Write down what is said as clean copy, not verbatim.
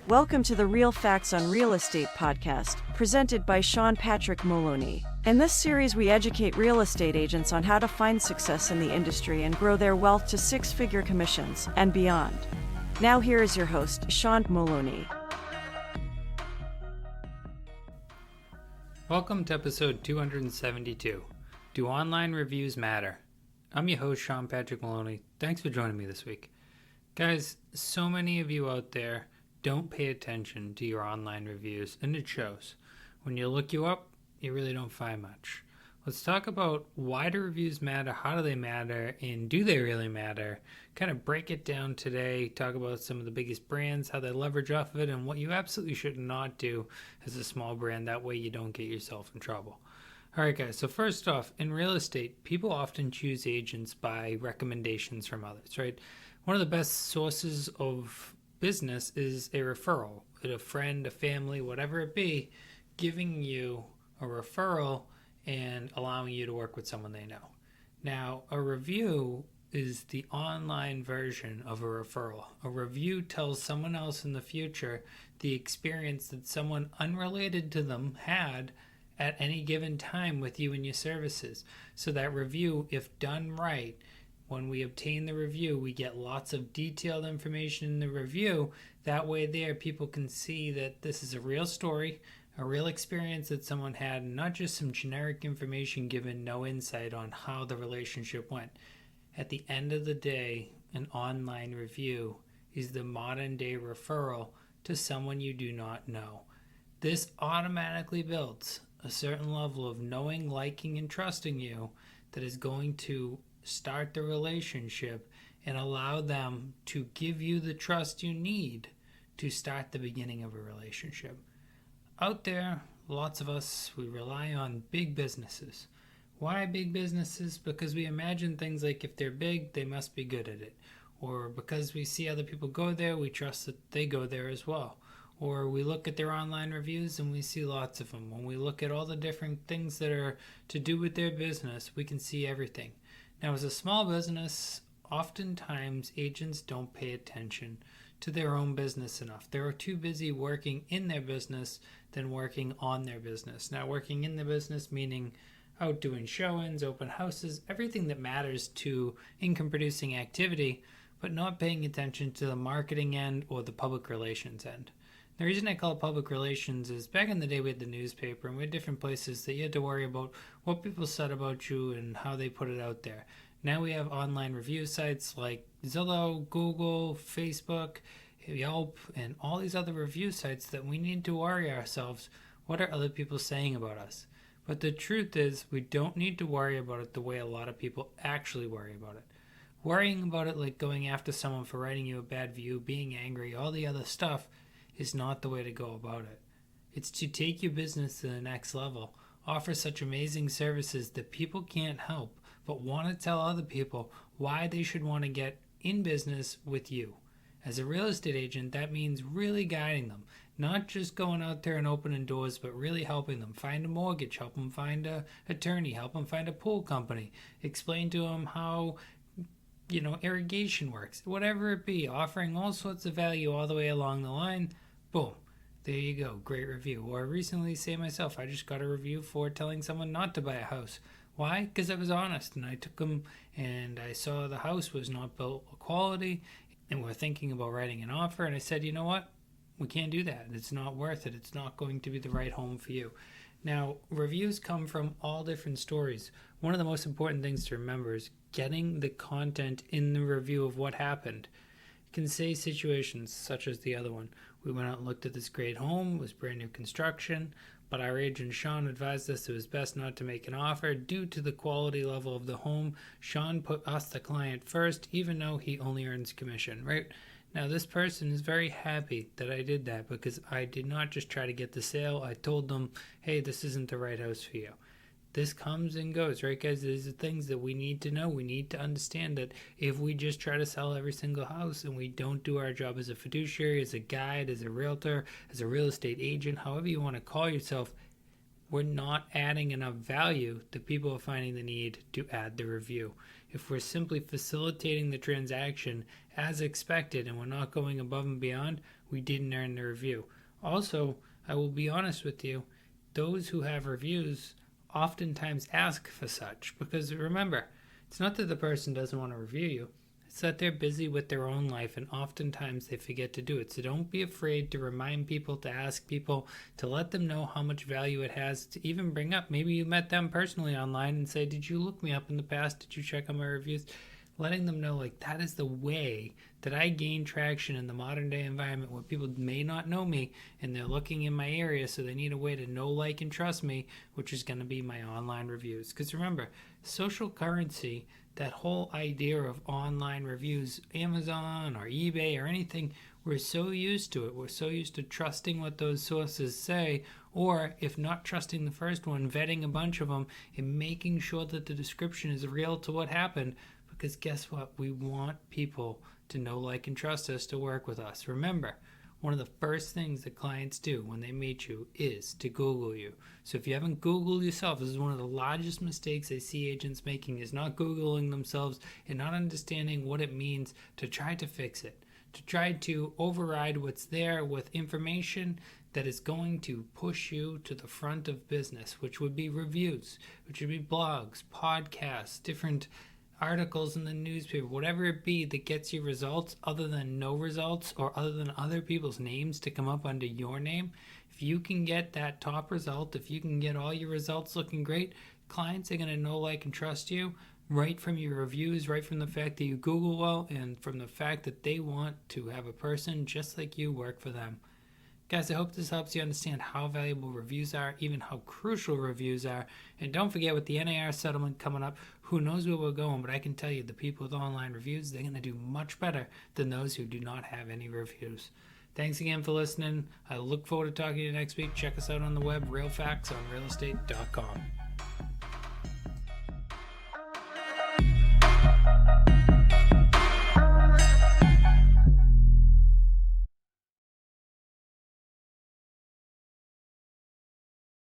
Welcome to the Real Facts on Real Estate podcast, presented by Sean Patrick Moloney. In this series, we educate real estate agents on how to find success in the industry and grow their wealth to six-figure commissions and beyond. Now here is your host, Sean Moloney. Welcome to episode 272. Do online reviews matter? I'm your host, Sean Patrick Moloney. Thanks for joining me this week. Guys, so many of you out there don't pay attention to your online reviews, and it shows. When you look you up, you really don't find much. Let's talk about why do reviews matter, how do they matter, and do they really matter? Kind of break it down today, talk about some of the biggest brands, how they leverage off of it, and what you absolutely should not do as a small brand. That way you don't get yourself in trouble. All right, guys, so first off, in real estate, people often choose agents by recommendations from others, right? One of the best sources of business is a referral. A friend, a family, whatever it be, giving you a referral and allowing you to work with someone they know. Now, a review is the online version of a referral. A review tells someone else in the future the experience that someone unrelated to them had at any given time with you and your services. So that review, if done right, when we obtain the review, we get lots of detailed information in the review. That way there, people can see that this is a real story, a real experience that someone had, and not just some generic information given no insight on how the relationship went. At the end of the day, an online review is the modern day referral to someone you do not know. This automatically builds a certain level of knowing, liking, and trusting you that is going to start the relationship and allow them to give you the trust you need to start the beginning of a relationship. Out there, lots of us, we rely on big businesses. Why big businesses? Because we imagine things like if they're big, they must be good at it. Or because we see other people go there, we trust that they go there as well. Or we look at their online reviews and we see lots of them. When we look at all the different things that are to do with their business, we can see everything. Now, as a small business, oftentimes agents don't pay attention to their own business enough. They're too busy working in their business than working on their business. Now, working in the business meaning out doing showings, open houses, everything that matters to income-producing activity, but not paying attention to the marketing end or the public relations end. The reason I call it public relations is back in the day we had the newspaper and we had different places that you had to worry about what people said about you and how they put it out there. Now we have online review sites like Zillow, Google, Facebook, Yelp, and all these other review sites that we need to worry ourselves, what are other people saying about us? But the truth is we don't need to worry about it the way a lot of people actually worry about it. Worrying about it like going after someone for writing you a bad review, being angry, all the other stuff is not the way to go about it. It's to take your business to the next level, offer such amazing services that people can't help but want to tell other people why they should want to get in business with you. As a real estate agent, that means really guiding them, not just going out there and opening doors, but really helping them find a mortgage, help them find an attorney, help them find a pool company, explain to them how irrigation works, whatever it be, offering all sorts of value all the way along the line. Boom, there you go, great review. Or recently, say myself, I just got a review for telling someone not to buy a house. Why? Because I was honest, and I took them and I saw the house was not built quality, and we're thinking about writing an offer, and I said, you know what? We can't do that. It's not worth it. It's not going to be the right home for you. Now, reviews come from all different stories. One of the most important things to remember is getting the content in the review of what happened. You can say situations such as the other one. We went out and looked at this great home, it was brand new construction, but our agent Sean advised us it was best not to make an offer due to the quality level of the home. Sean put us, the client, first, even though he only earns commission, right? Now, this person is very happy that I did that because I did not just try to get the sale. I told them, hey, this isn't the right house for you. This comes and goes, right, guys? These are things that we need to know. We need to understand that if we just try to sell every single house and we don't do our job as a fiduciary, as a guide, as a realtor, as a real estate agent, however you want to call yourself, we're not adding enough value that people are finding the need to add the review. if we're simply facilitating the transaction as expected and we're not going above and beyond, we didn't earn the review. Also, I will be honest with you, those who have reviews oftentimes ask for such, because remember, it's not that the person doesn't want to review you, it's that they're busy with their own life and oftentimes they forget to do it. So don't be afraid to remind people, to ask people, to let them know how much value it has, to even bring up, maybe you met them personally online and say, did you look me up in the past? Did you check out my reviews? Letting them know, like, that is the way that I gain traction in the modern day environment where people may not know me and they're looking in my area, so they need a way to know, like, and trust me, which is going to be my online reviews. Because remember, social currency, that whole idea of online reviews, Amazon or eBay or anything, we're so used to it. We're so used to trusting what those sources say, or if not trusting the first one, vetting a bunch of them and making sure that the description is real to what happened. Because guess what? We want people to know, like, and trust us to work with us. Remember, one of the first things that clients do when they meet you is to Google you. So if you haven't Googled yourself, this is one of the largest mistakes I see agents making, is not Googling themselves and not understanding what it means to try to fix it, to try to override what's there with information that is going to push you to the front of business, which would be reviews, which would be blogs, podcasts, different articles in the newspaper, whatever it be that gets you results other than no results or other than other people's names to come up under your name. If you can get that top result, if you can get all your results looking great, clients are going to know, like, and trust you right from your reviews, right from the fact that you Google well, and from the fact that they want to have a person just like you work for them. Guys, I hope this helps you understand how valuable reviews are, even how crucial reviews are. And don't forget, with the NAR settlement coming up, who knows where we're going, but I can tell you the people with online reviews, they're going to do much better than those who do not have any reviews. Thanks again for listening. I look forward to talking to you next week. Check us out on the web, RealFactsOnRealEstate.com.